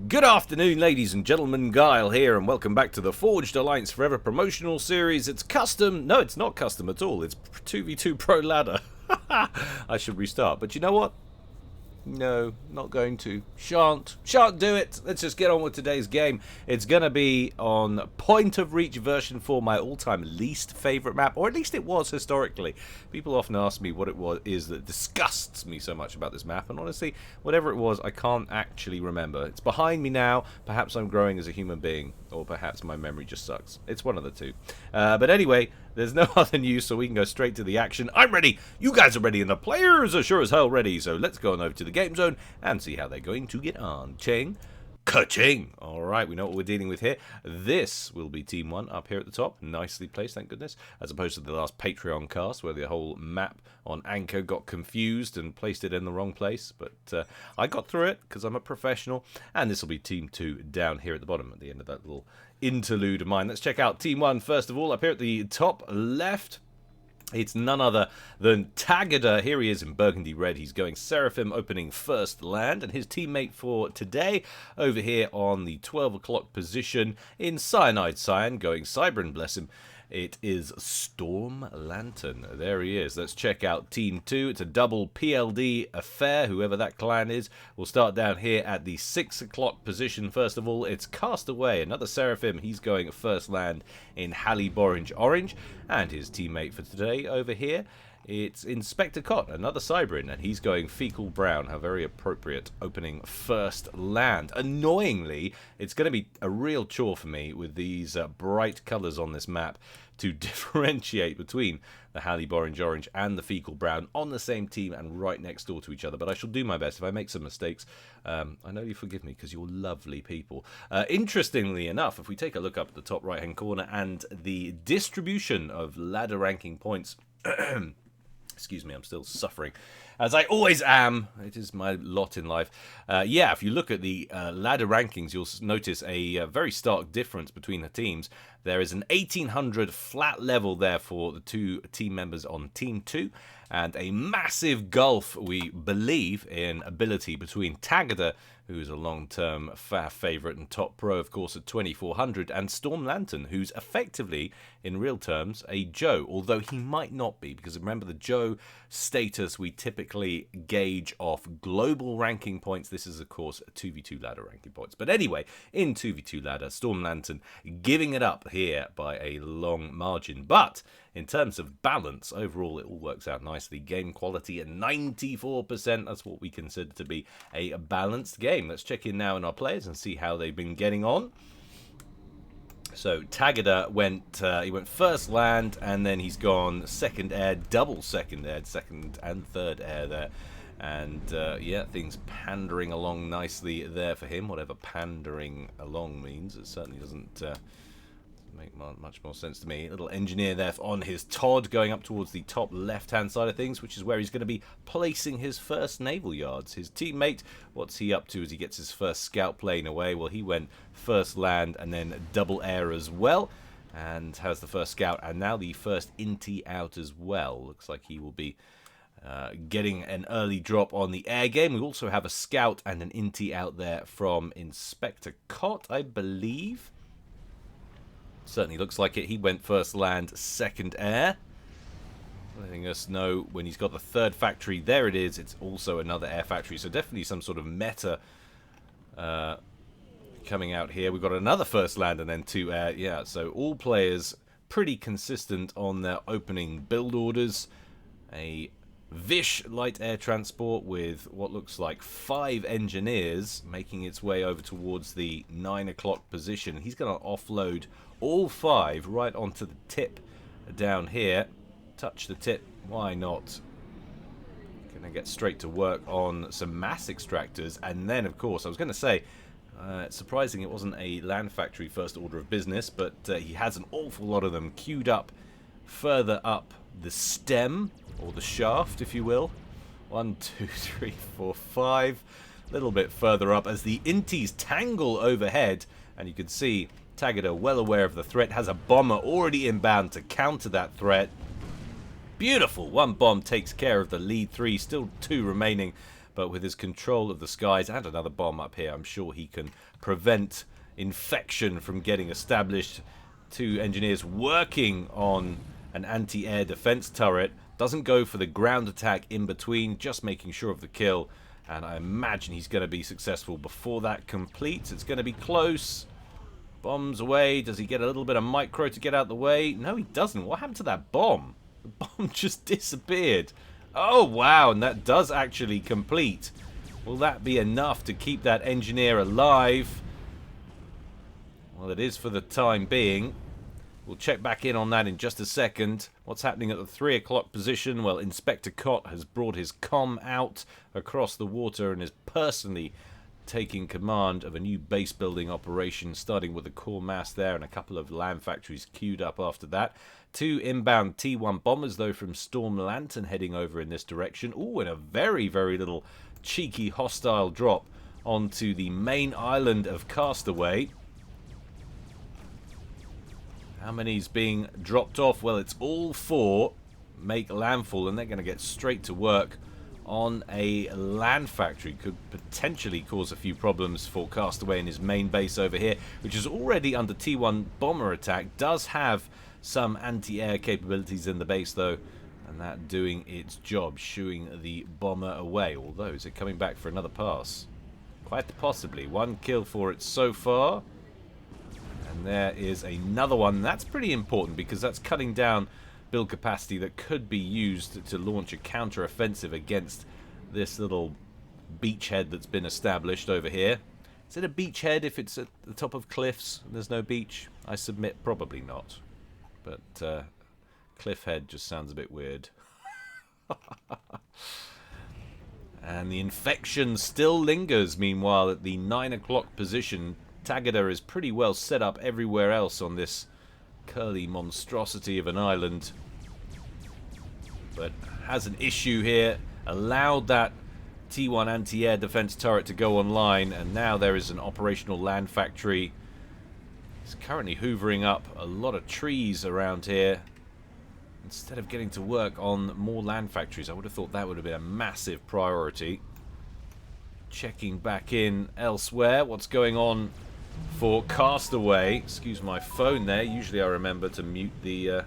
Good afternoon, ladies and gentlemen. Guile here, and welcome back to the Forged Alliance Forever promotional series. It's custom. No, it's not custom at all. It's 2v2 Pro Ladder. I should restart, but you know what? No, not going to. Shan't do it. Let's just get on with today's game. It's going to be on Point of Reach version 4, my all-time least favorite map, or at least it was historically. People often ask me what it is that disgusts me so much about this map, and honestly, whatever it was, I can't actually remember. It's behind me now. Perhaps I'm growing as a human being, or perhaps my memory just sucks. It's one of the two. But anyway, there's no other news, so we can go straight to the action. I'm ready. You guys are ready, and the players are sure as hell ready. So let's go on over to the game zone and see how they're going to get on. Ching. Ka-ching! Alright, we know what we're dealing with here. This will be Team 1 up here at the top. Nicely placed, thank goodness. As opposed to the last Patreon cast where the whole map on Anchor got confused and placed it in the wrong place. But I got through it because I'm a professional. And this will be Team 2 down here at the bottom at the end of that little interlude of mine. Let's check out Team 1 first of all. Up here at the top left, it's none other than Tagada. Here he is in burgundy red. He's going Seraphim, opening first land. And his teammate for today over here on the 12 o'clock position in Cyanide Cyan, going Cybran, bless him. It is Storm Lantern. There he is. Let's check out Team 2. It's a double PLD affair, whoever that clan is. We'll start down here at the 6 o'clock position. First of all, it's Castaway, another Seraphim. He's going first land in Hallyborange Orange. And his teammate for today over here, it's Inspector Cott, another Cybran, and he's going Fecal Brown. How very appropriate, opening first land. Annoyingly, it's going to be a real chore for me with these bright colours on this map to differentiate between the Hallyborange Orange and the Fecal Brown on the same team and right next door to each other. But I shall do my best. If I make some mistakes, I know you forgive me because you're lovely people. Interestingly enough, if we take a look up at the top right-hand corner and the distribution of ladder ranking points... Excuse me, I'm still suffering, as I always am. It is my lot in life. Yeah, if you look at the ladder rankings, you'll notice a very stark difference between the teams. There is an 1800 flat level there for the two team members on Team 2, and a massive gulf, we believe, in ability between Tagada, who's a long-term FAF favourite and top pro, of course, at 2400, and Storm Lantern, who's effectively, in real terms, a Joe, although he might not be, because remember the Joe status we typically gauge off global ranking points. This is, of course, 2v2 ladder ranking points. But anyway, in 2v2 ladder, Storm Lantern giving it up here by a long margin. But in terms of balance, overall, it all works out nicely. Game quality at 94%. That's what we consider to be a balanced game. Let's check in now on our players and see how they've been getting on. So Tagada went first land, and then he's gone second air, double second air, second and third air there. And yeah, things pandering along nicely there for him, whatever pandering along means. It certainly doesn't make much more sense to me. A little engineer there on his Todd, going up towards the top left-hand side of things, which is where he's going to be placing his first naval yards. His teammate, what's he up to as he gets his first scout plane away? Well, he went first land and then double air as well, and has the first scout and now the first inti out as well. Looks like he will be getting an early drop on the air game. We also have a scout and an inti out there from Inspector Cott, I believe. Certainly looks like it. He went first land, second air. Letting us know when he's got the third factory. There it is. It's also another air factory. So definitely some sort of meta coming out here. We've got another first land and then two air. Yeah, so all players pretty consistent on their opening build orders. A Vish light air transport with what looks like 5 engineers making its way over towards the 9 o'clock position. He's going to offload all 5 right onto the tip down here. Touch the tip, why not? Gonna get straight to work on some mass extractors, and then of course I was going to say it's surprising it wasn't a land factory first order of business, but he has an awful lot of them queued up further up the stem, or the shaft if you will. 1, 2, 3, 4, 5, a little bit further up as the inties tangle overhead, and you can see Tagada, well aware of the threat, has a bomber already inbound to counter that threat. Beautiful. 1 bomb takes care of the lead 3, still 2 remaining. but with his control of the skies and another bomb up here, I'm sure he can prevent infection from getting established. 2 engineers working on an anti-air defense turret. Doesn't go for the ground attack in between, just making sure of the kill. And I imagine he's going to be successful before that completes. It's going to be close. Bombs away. Does he get a little bit of micro to get out the way? No, he doesn't. What happened to that bomb? The bomb just disappeared. Oh, wow. And that does actually complete. Will that be enough to keep that engineer alive? Well, it is for the time being. We'll check back in on that in just a second. What's happening at the 3 o'clock position? Well, Inspector Cott has brought his comm out across the water and is personally taking command of a new base building operation, starting with a core mass there and a couple of land factories queued up after that. 2 inbound T1 bombers, though, from Storm Lantern heading over in this direction. Ooh, and a very, very little cheeky hostile drop onto the main island of Castaway. How many's being dropped off? Well, it's all 4 make landfall, and they're going to get straight to work on a land factory. Could potentially cause a few problems for Castaway in his main base over here, which is already under T1 bomber attack. Does have some anti-air capabilities in the base, though, and that doing its job, shooing the bomber away. Although, is it coming back for another pass? Quite possibly. 1 kill for it so far. And there is another one. That's pretty important because that's cutting down build capacity that could be used to launch a counter-offensive against this little beachhead that's been established over here. Is it a beachhead if it's at the top of cliffs and there's no beach? I submit probably not. But cliffhead just sounds a bit weird. And the infection still lingers, meanwhile, at the 9 o'clock position. Tagada is pretty well set up everywhere else on this curly monstrosity of an island, but has an issue here. Allowed that T1 anti-air defense turret to go online, and now there is an operational land factory. It's currently hoovering up a lot of trees around here instead of getting to work on more land factories. I would have thought that would have been a massive priority. Checking back in elsewhere. What's going on for Castaway? Excuse my phone there. Usually I remember to mute the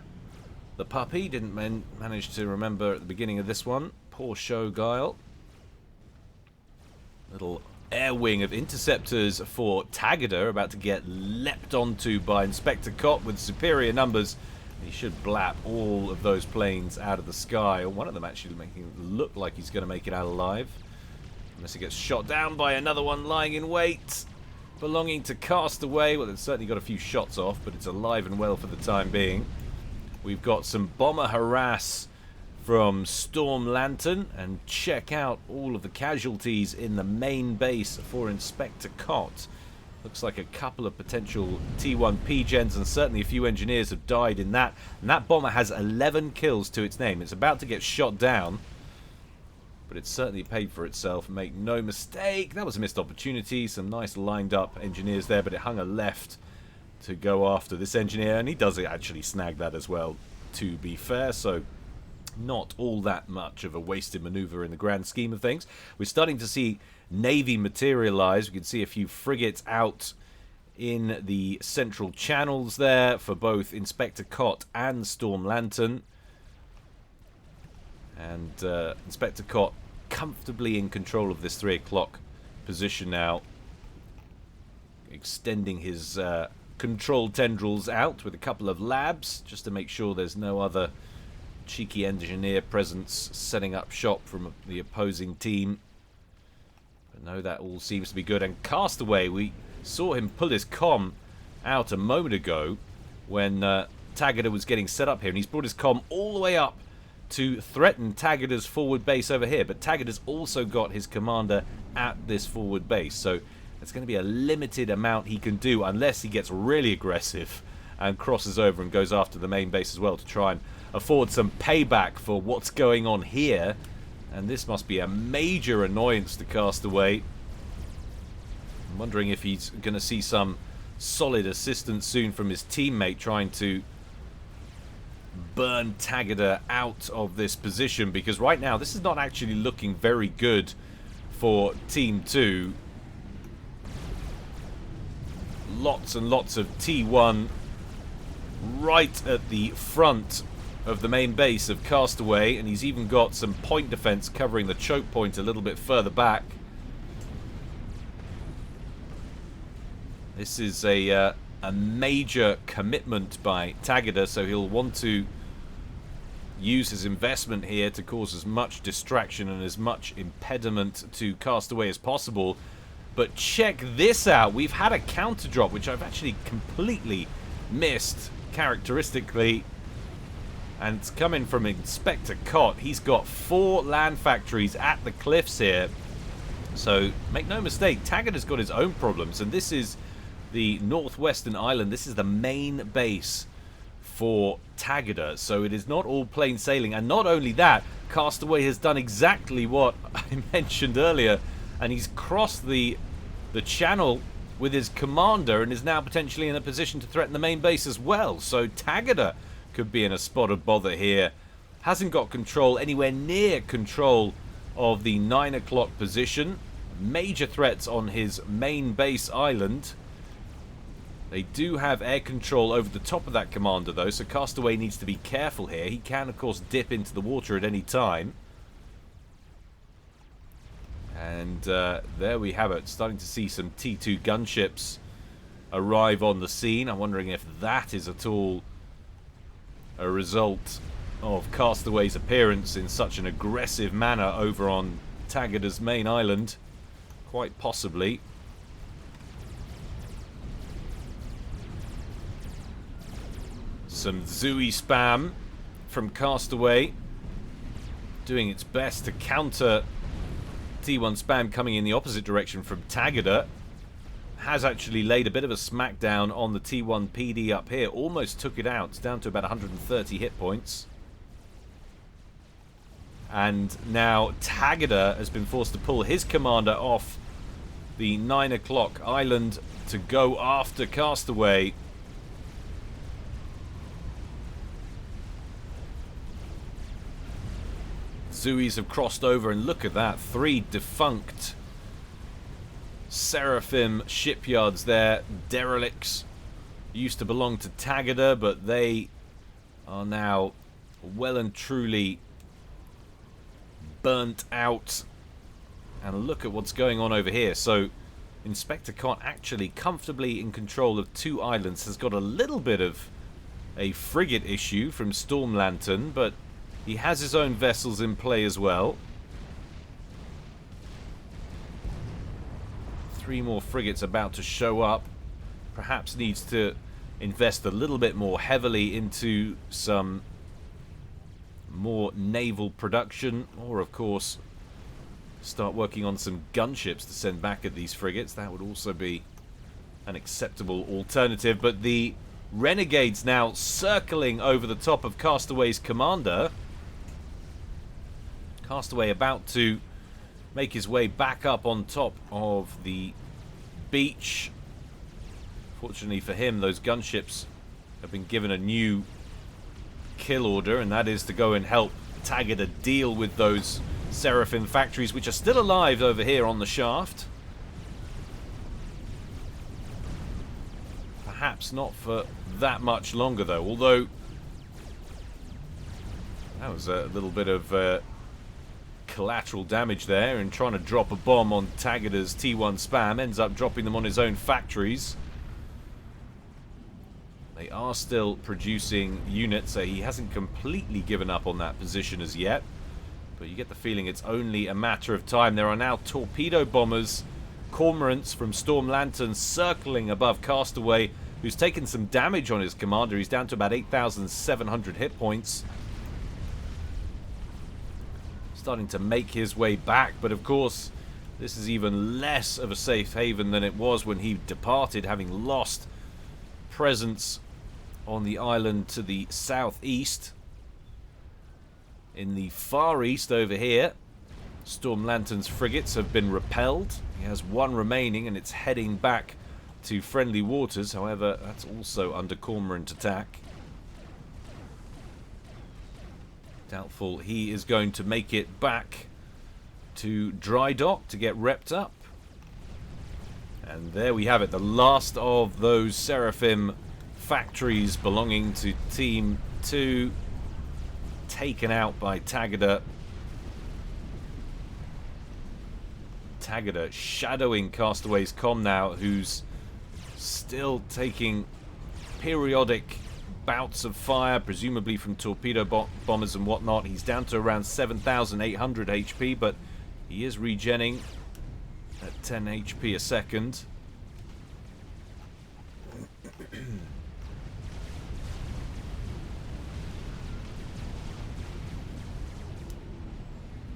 puppy. Didn't manage to remember at the beginning of this one. Poor show guile. Little air wing of interceptors for Tagada, about to get leapt onto by Inspector Cott with superior numbers. He should blap all of those planes out of the sky. One of them actually making it look like he's going to make it out alive, unless he gets shot down by another one lying in wait, belonging to Castaway. Well, it's certainly got a few shots off, but it's alive and well for the time being. We've got some bomber harass from Storm Lantern, and check out all of the casualties in the main base for Inspector Cott. Looks like a couple of potential T1 P-Gens and certainly a few engineers have died in that. And that bomber has 11 kills to its name. It's about to get shot down, but it's certainly paid for itself. Make no mistake, that was a missed opportunity. Some nice lined up engineers there, but it hung a left to go after this engineer, and he does actually snag that as well, to be fair. So not all that much of a wasted maneuver in the grand scheme of things. We're starting to see Navy materialize. We can see a few frigates out in the central channels there for both Inspector Cott and Storm Lantern. And Inspector Cott comfortably in control of this 3 o'clock position now, extending his control tendrils out with a couple of labs just to make sure there's no other cheeky engineer presence setting up shop from the opposing team. But no, that all seems to be good. And Castaway, we saw him pull his comm out a moment ago when Tagada was getting set up here, and he's brought his comm all the way up to threaten Tagada's forward base over here. But Tagada's also got his commander at this forward base, so it's going to be a limited amount he can do unless he gets really aggressive and crosses over and goes after the main base as well to try and afford some payback for what's going on here. And this must be a major annoyance to Castaway. I'm wondering if he's going to see some solid assistance soon from his teammate trying to burn Tagada out of this position, because right now this is not actually looking very good for Team 2. Lots and lots of T1 right at the front of the main base of Castaway, and he's even got some point defense covering the choke point a little bit further back. This is a major commitment by Tagada, so he'll want to use his investment here to cause as much distraction and as much impediment to Castaway as possible. But check this out. We've had a counter drop, which I've actually completely missed characteristically. And it's coming from Inspector Cott. He's got 4 land factories at the cliffs here. So make no mistake, Tagada's got his own problems. And this is the northwestern island. This is the main base for Tagada. So it is not all plain sailing. And not only that, Castaway has done exactly what I mentioned earlier. And he's crossed the channel with his commander and is now potentially in a position to threaten the main base as well. So Tagada could be in a spot of bother here. Hasn't got control, anywhere near control of the 9 o'clock position. Major threats on his main base island. They do have air control over the top of that commander though, so Castaway needs to be careful here. He can of course dip into the water at any time. And there we have it. Starting to see some T2 gunships arrive on the scene. I'm wondering if that is at all a result of Castaway's appearance in such an aggressive manner over on Tagada's main island. Quite possibly. Some Zooey spam from Castaway, doing its best to counter T1 spam coming in the opposite direction from Tagada. Has actually laid a bit of a smackdown on the T1 PD up here. Almost took it out. It's down to about 130 hit points. And now Tagada has been forced to pull his commander off the 9 o'clock island to go after Castaway. Zooies have crossed over, and look at that. 3 defunct Seraphim shipyards there. Derelicts. Used to belong to Tagada, but they are now well and truly burnt out. And look at what's going on over here. So Inspector Cott actually comfortably in control of 2 islands. Has got a little bit of a frigate issue from Storm Lantern, but he has his own vessels in play as well. 3 more frigates about to show up. Perhaps needs to invest a little bit more heavily into some more naval production, or of course start working on some gunships to send back at these frigates. That would also be an acceptable alternative. But the Renegades now circling over the top of Castaway's commander. Castaway about to make his way back up on top of the beach. Fortunately for him, those gunships have been given a new kill order, and that is to go and help Tagada deal with those Seraphim factories, which are still alive over here on the shaft. Perhaps not for that much longer, though, although that was a little bit of collateral damage there, and trying to drop a bomb on Tagada's T1 spam ends up dropping them on his own factories. They are still producing units, so he hasn't completely given up on that position as yet, but you get the feeling it's only a matter of time. There are now torpedo bombers, cormorants from Storm Lantern circling above Castaway, who's taken some damage on his commander. He's down to about 8,700 hit points. Starting to make his way back, but of course this is even less of a safe haven than it was when he departed, having lost presence on the island to the southeast. In the far east over here, Storm Lantern's frigates have been repelled. He has 1 remaining and it's heading back to friendly waters. However, that's also under cormorant attack. Doubtful he is going to make it back to dry dock to get repped up. And there we have it, the last of those Seraphim factories belonging to Team 2 taken out by Tagada. Tagada shadowing Castaway's comm now, who's still taking periodic bouts of fire, presumably from torpedo bombers and whatnot. He's down to around 7,800 HP, but he is regenning at 10 HP a second.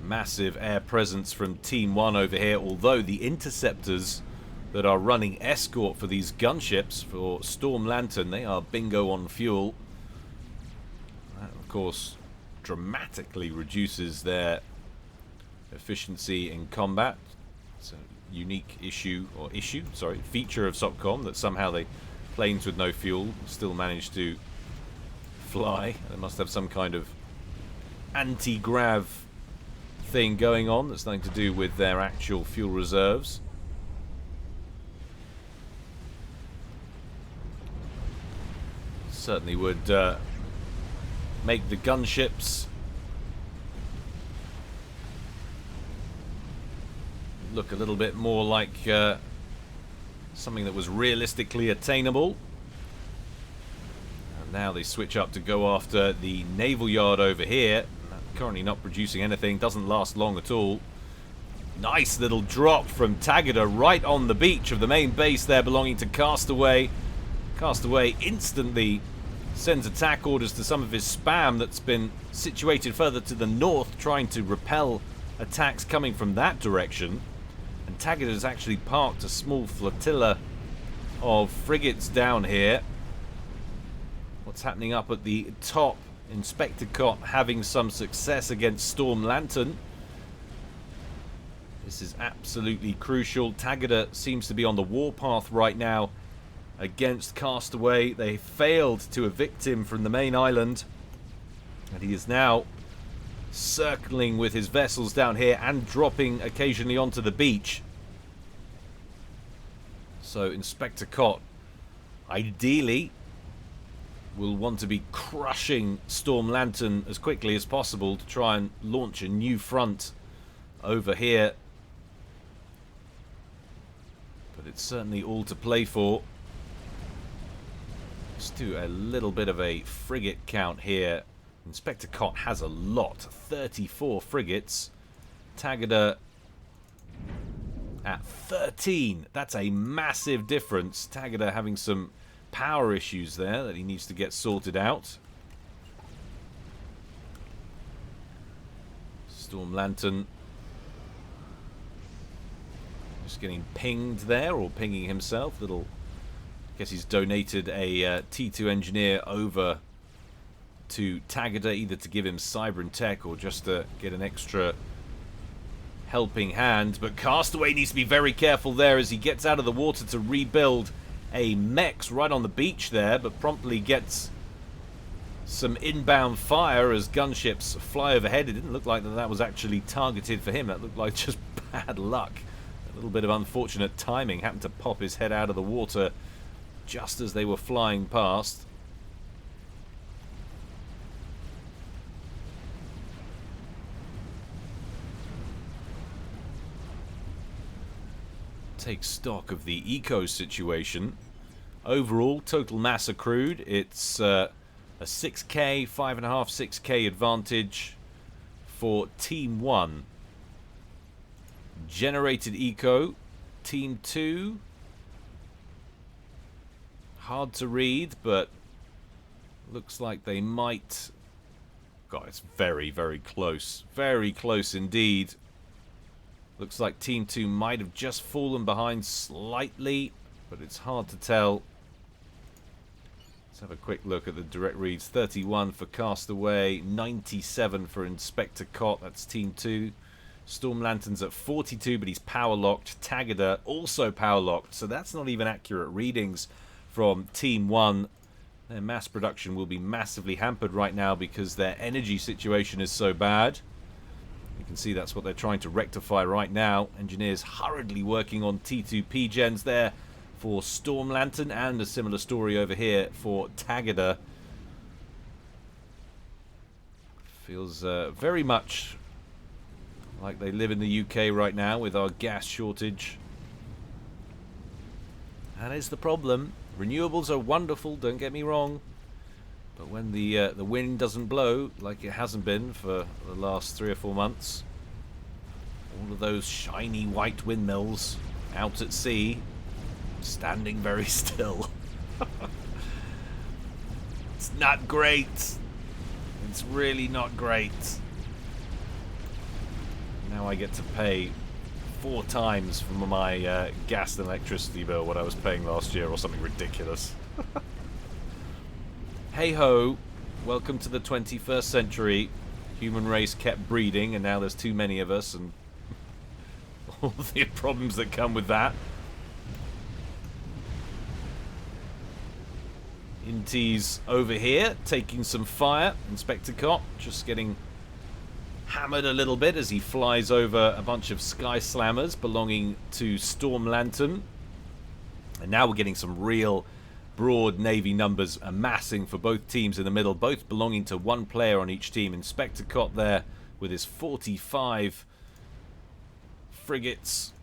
Massive air presence from Team 1 over here, although the interceptors that are running escort for these gunships for Storm Lantern, they are bingo on fuel. That, of course, dramatically reduces their efficiency in combat. It's a unique feature of SOCCOM, that somehow the planes with no fuel still manage to fly. They must have some kind of anti-grav thing going on that's nothing to do with their actual fuel reserves. Certainly would make the gunships look a little bit more like something that was realistically attainable. And now they switch up to go after the naval yard over here. Currently not producing anything, doesn't last long at all. Nice little drop from Tagada right on the beach of the main base there belonging to Castaway. Castaway instantly sends attack orders to some of his spam that's been situated further to the north, trying to repel attacks coming from that direction. And Tagada has actually parked a small flotilla of frigates down here. What's happening up at the top? Inspector Cot having some success against Storm Lantern. This is absolutely crucial. Tagada seems to be on the warpath right now against Castaway. They failed to evict him from the main island, and he is now circling with his vessels down here and dropping occasionally onto the beach. So Inspector Cot ideally will want to be crushing Storm Lantern as quickly as possible to try and launch a new front over here. But it's certainly all to play for. Let's do a little bit of a frigate count here. Inspector Cot has a lot, 34 frigates. Tagada at 13. That's a massive difference. Tagada having some power issues there that he needs to get sorted out. Storm Lantern just getting pinged there, or pinging himself. I guess he's donated a T2 engineer over to Tagada, either to give him cyber and tech or just to get an extra helping hand. But Castaway needs to be very careful there as he gets out of the water to rebuild a mechs right on the beach there, but promptly gets some inbound fire as gunships fly overhead. It didn't look like that was actually targeted for him. That looked like just bad luck. A little bit of unfortunate timing. Happened to pop his head out of the water just as they were flying past. Take stock of the eco situation. Overall, total mass accrued, it's a 6k, 5.5, 6k advantage for Team 1. Generated eco, Team 2. Hard to read, but looks like they might... God, it's very, very close. Very close indeed. Looks like Team 2 might have just fallen behind slightly, but it's hard to tell. Let's have a quick look at the direct reads. 31 for Castaway, 97 for Inspector Cot, that's Team 2. Storm Lantern's at 42, but he's power-locked. Tagada also power-locked, so that's not even accurate readings from Team 1. Their mass production will be massively hampered right now because their energy situation is so bad. You can see that's what they're trying to rectify right now. Engineers hurriedly working on T2P gens there for Storm Lantern, and a similar story over here for Tagada. Feels very much like they live in the UK right now with our gas shortage. That is the problem. Renewables are wonderful, don't get me wrong. But when the wind doesn't blow, like it hasn't been for the last 3 or 4 months, all of those shiny white windmills out at sea, standing very still. It's not great. It's really not great. Now I get to pay 4 times for my gas and electricity bill what I was paying last year, or something ridiculous. Hey ho, welcome to the 21st century. Human race kept breeding and now there's too many of us and all the problems that come with that. Inties over here taking some fire. Inspector Cop just getting hammered a little bit as he flies over a bunch of Sky Slammers belonging to Storm Lantern. And now we're getting some real broad Navy numbers amassing for both teams in the middle, both belonging to one player on each team. Inspector Cott there with his 45 frigates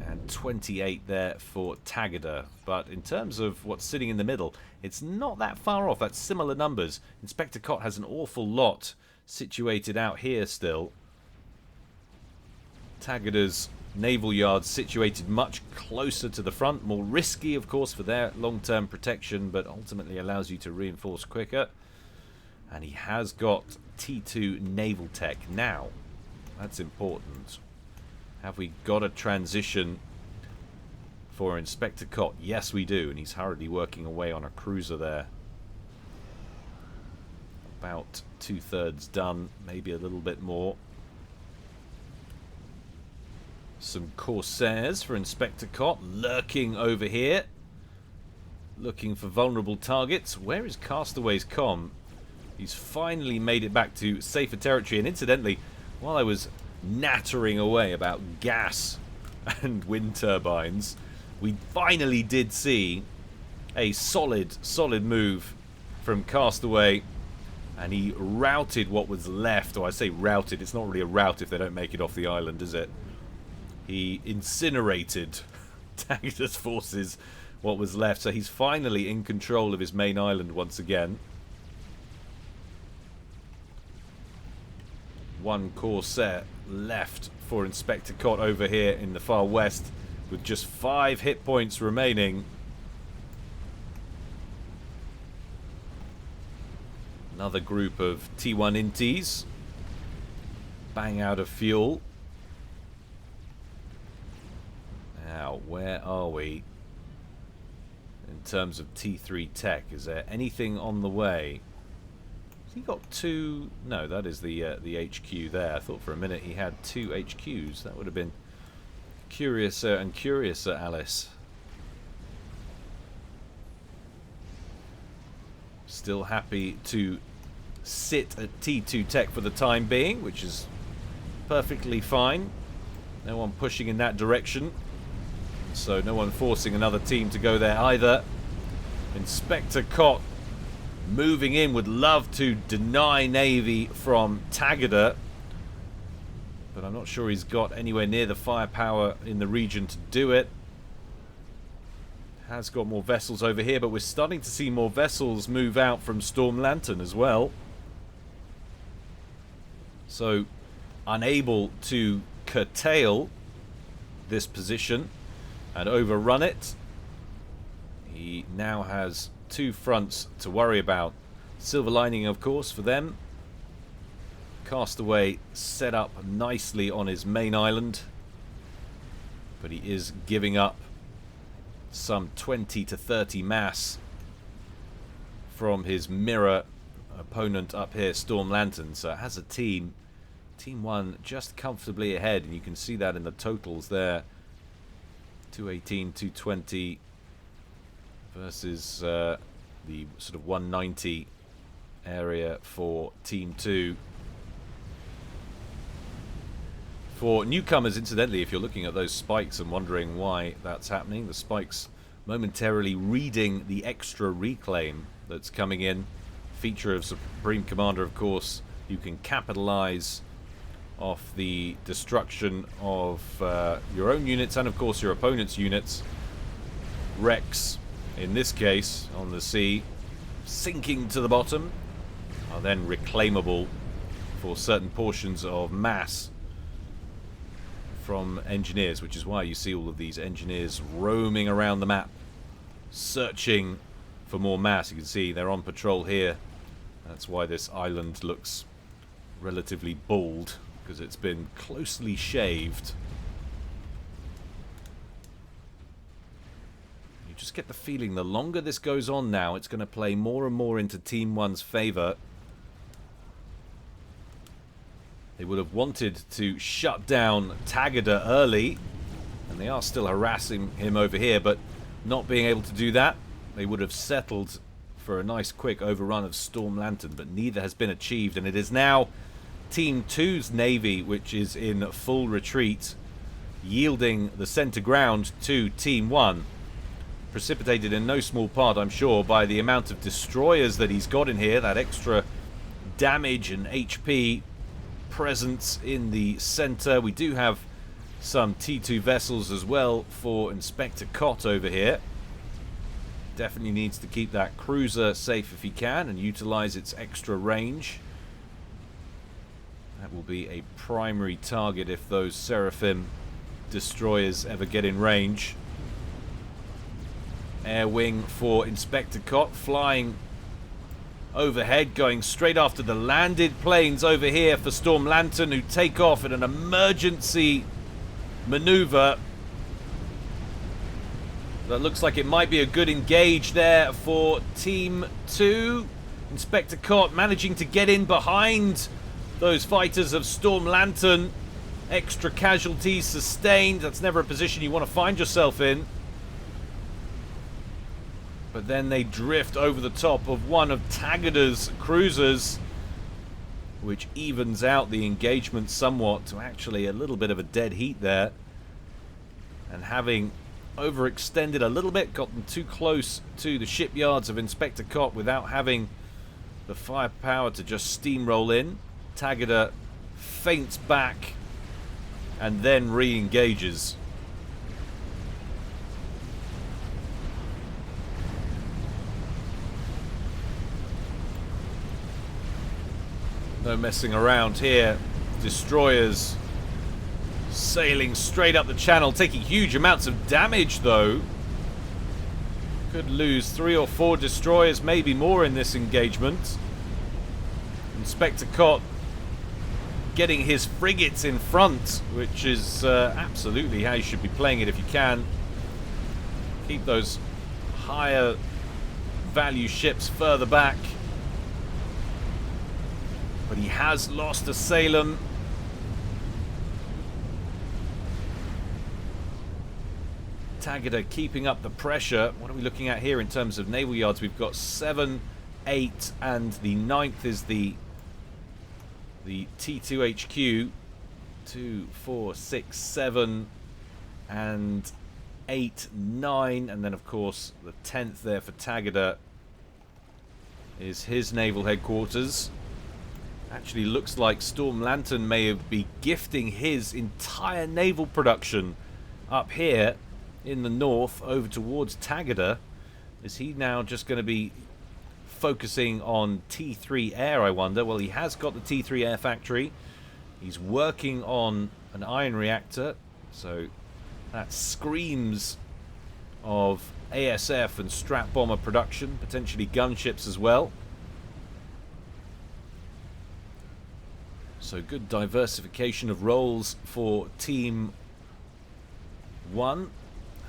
and 28 there for Tagada. But in terms of what's sitting in the middle, it's not that far off. That's similar numbers. Inspector Cott has an awful lot situated out here still. Tagada's naval yards situated much closer to the front, more risky of course for their long-term protection, but ultimately allows you to reinforce quicker. And he has got T2 naval tech now. That's important. Have we got a transition for Inspector Cott? Yes we do, and he's hurriedly working away on a cruiser there. About 2/3 done, maybe a little bit more. Some Corsairs for Inspector Cott lurking over here, looking for vulnerable targets. Where is Castaway's comm? He's finally made it back to safer territory. And incidentally, while I was nattering away about gas and wind turbines, we finally did see a solid move from Castaway, and he routed what was left. Or I say routed, it's not really a rout if they don't make it off the island, is it? He incinerated Tagada's forces, what was left. So he's finally in control of his main island once again. One Corsair left for Inspector Cott over here in the far west, with just 5 hit points remaining. Another group of T1 Inties. Bang out of fuel. Now, where are we in terms of T3 tech? Is there anything on the way? Has he got 2? No, that is the HQ there. I thought for a minute he had 2 HQs. That would have been curiouser and curiouser, Alice. Still happy to sit at T2 tech for the time being, which is perfectly fine. No one pushing in that direction. So no one forcing another team to go there either. Inspector Cott moving in, would love to deny Navy from Tagada, but I'm not sure he's got anywhere near the firepower in the region to do it. Has got more vessels over here, but we're starting to see more vessels move out from Storm Lantern as well. So unable to curtail this position and overrun it. He now has 2 fronts to worry about. Silver lining, of course, for them. Castaway set up nicely on his main island, but he is giving up some 20 to 30 mass from his mirror opponent up here, Storm Lantern. So it has a team. Team 1 just comfortably ahead, and you can see that in the totals there. 218, 220 versus the sort of 190 area for Team 2. For newcomers, incidentally, if you're looking at those spikes and wondering why that's happening, the spikes momentarily reading the extra reclaim that's coming in. Feature of Supreme Commander, of course. You can capitalize off the destruction of your own units and, of course, your opponent's units. Wrecks, in this case, on the sea, sinking to the bottom, are then reclaimable for certain portions of mass from engineers, which is why you see all of these engineers roaming around the map, searching for more mass. You can see they're on patrol here. That's why this island looks relatively bald, because it's been closely shaved. You just get the feeling the longer this goes on now, it's going to play more and more into Team 1's favor. They would have wanted to shut down Tagada early, and they are still harassing him over here, but not being able to do that, they would have settled for a nice quick overrun of Storm Lantern, but neither has been achieved, and it is now Team 2's Navy which is in full retreat, yielding the center ground to Team 1. Precipitated in no small part, I'm sure, by the amount of destroyers that he's got in here, that extra damage and HP presence in the center. We do have some T2 vessels as well for Inspector Cott over here. Definitely needs to keep that cruiser safe if he can and utilize its extra range. That will be a primary target if those Seraphim destroyers ever get in range. Air wing for Inspector Cott, flying overhead, going straight after the landed planes over here for Storm Lantern, who take off in an emergency maneuver. That looks like it might be a good engage there for Team 2. Inspector Cott managing to get in behind those fighters of Storm Lantern. Extra casualties sustained. That's never a position you want to find yourself in. But then they drift over the top of one of Tagada's cruisers, which evens out the engagement somewhat to actually a little bit of a dead heat there. And having overextended a little bit, gotten too close to the shipyards of Inspector Cott without having the firepower to just steamroll in, Tagada feints back and then re-engages. No messing around here. Destroyers sailing straight up the channel, taking huge amounts of damage though. Could lose 3 or 4 destroyers, maybe more in this engagement. Inspector Cott getting his frigates in front, which is absolutely how you should be playing it if you can. Keep those higher value ships further back. But he has lost a Salem. Tagada keeping up the pressure. What are we looking at here in terms of naval yards? We've got 7, 8, and the 9th is the T2 HQ. 2, 4, 6, 7, and 8, 9, and then of course the 10th there for Tagada is his naval headquarters. Actually looks like Storm Lantern may be gifting his entire naval production up here in the north over towards Tagada. Is he now just going to be focusing on T3 Air, I wonder? Well, he has got the T3 Air factory. He's working on an iron reactor, so that screams of ASF and strat bomber production, potentially gunships as well. So good diversification of roles for Team 1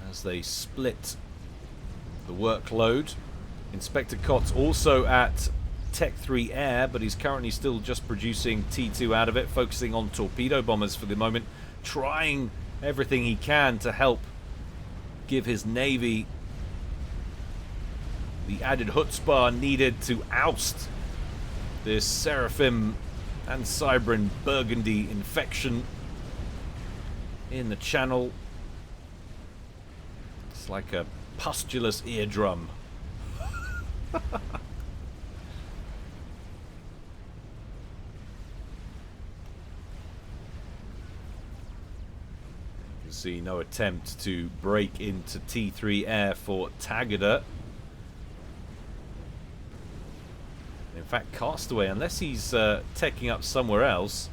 as they split the workload. Inspector Cott's also at Tech 3 Air, but he's currently still just producing T2 out of it, focusing on torpedo bombers for the moment, trying everything he can to help give his Navy the added chutzpah needed to oust this Seraphim and Cybran Burgundy infection. in the channel. It's like a pustulous eardrum. See, no attempt to break into T3 air for Tagada. In fact, Castaway, unless he's taking up somewhere else,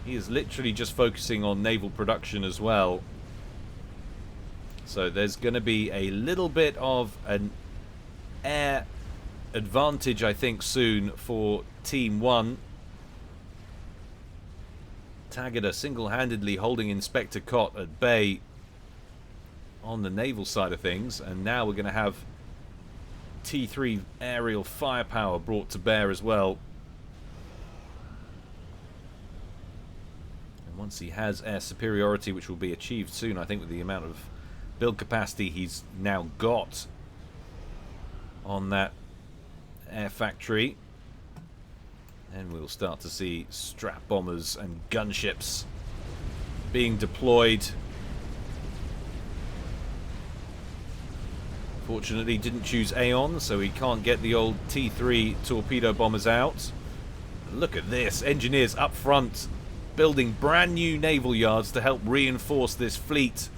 he is literally just focusing on naval production as well. So there's going to be a little bit of an air advantage, I think, soon for Team 1. Tagada single-handedly holding Inspector Cott at bay on the naval side of things, and now we're going to have T3 aerial firepower brought to bear as well. And once he has air superiority, which will be achieved soon, I think, with the amount of build capacity he's now got on that air factory, and we'll start to see strap bombers and gunships being deployed. Fortunately, didn't choose Aeon, so he can't get the old T3 torpedo bombers out. Look at this. Engineers up front building brand new naval yards to help reinforce this fleet.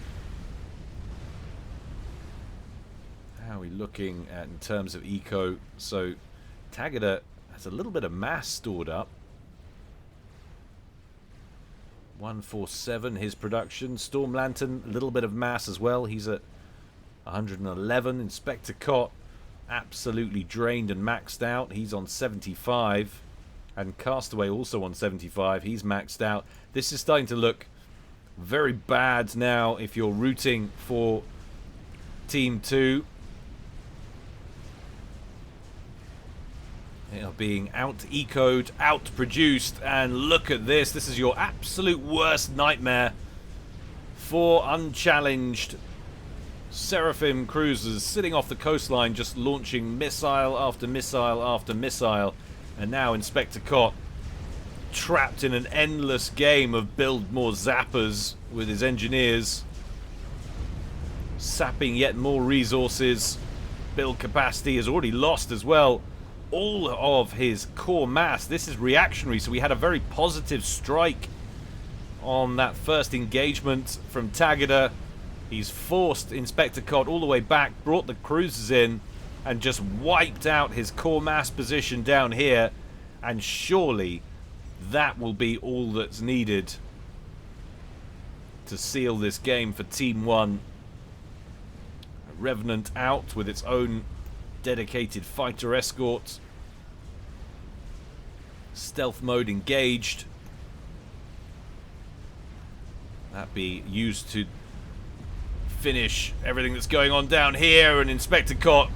How are we looking at in terms of eco? So Tagada has a little bit of mass stored up. 147 his production. Storm Lantern, a little bit of mass as well. He's at 111. Inspector Cott, absolutely drained and maxed out. He's on 75. And Castaway also on 75. He's maxed out. This is starting to look very bad now if you're rooting for Team 2. They are being out-ecoed, out-produced, and look at this. This is your absolute worst nightmare for unchallenged Seraphim cruisers sitting off the coastline, just launching missile after missile after missile. And now Inspector Cott trapped in an endless game of build more zappers with his engineers, sapping yet more resources. Build capacity is already lost as well. All of his core mass. This is reactionary, so we had a very positive strike on that first engagement from Tagada. He's forced Inspector Cott all the way back, brought the cruisers in, and just wiped out his core mass position down here. And surely that will be all that's needed to seal this game for Team 1. Revenant out with its own dedicated fighter escort. Stealth mode engaged. That be used to finish everything that's going on down here, and Inspector Cott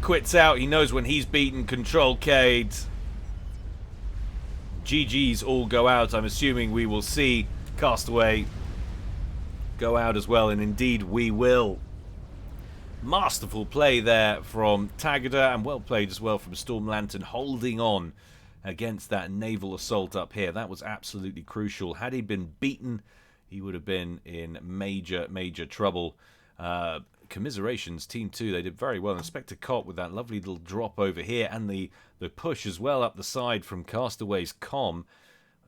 quits out. He knows when he's beaten. Control K'd. GG's all go out. I'm assuming we will see Castaway go out as well, and indeed we will. Masterful play there from Tagada, and well played as well from Storm Lantern, holding on against that naval assault up here. That was absolutely crucial. Had he been beaten, he would have been in major, major trouble. Commiserations, Team 2, they did very well. Inspector Cott with that lovely little drop over here, and the push as well up the side from Castaway's comm.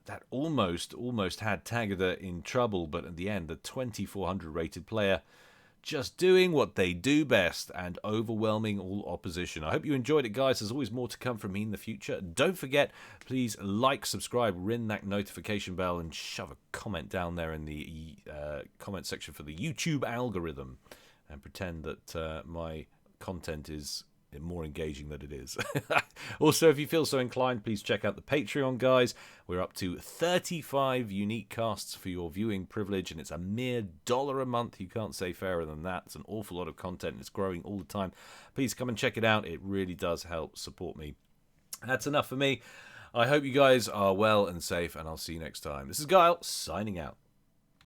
That almost had Tagada in trouble, but at the end, the 2400 rated player just doing what they do best and overwhelming all opposition. I hope you enjoyed it, guys. There's always more to come from me in the future. Don't forget, please like, subscribe, ring that notification bell, and shove a comment down there in the comment section for the YouTube algorithm, and pretend that my content is more engaging than it is. Also, if you feel so inclined, please check out the Patreon, guys. We're up to 35 unique casts for your viewing privilege, and it's a mere $1 a month. You can't say fairer than that. It's an awful lot of content. It's growing all the time. Please come and check it out. It really does help support me. That's enough for me. I hope you guys are well and safe, and I'll see you next time. This is Guile, signing out.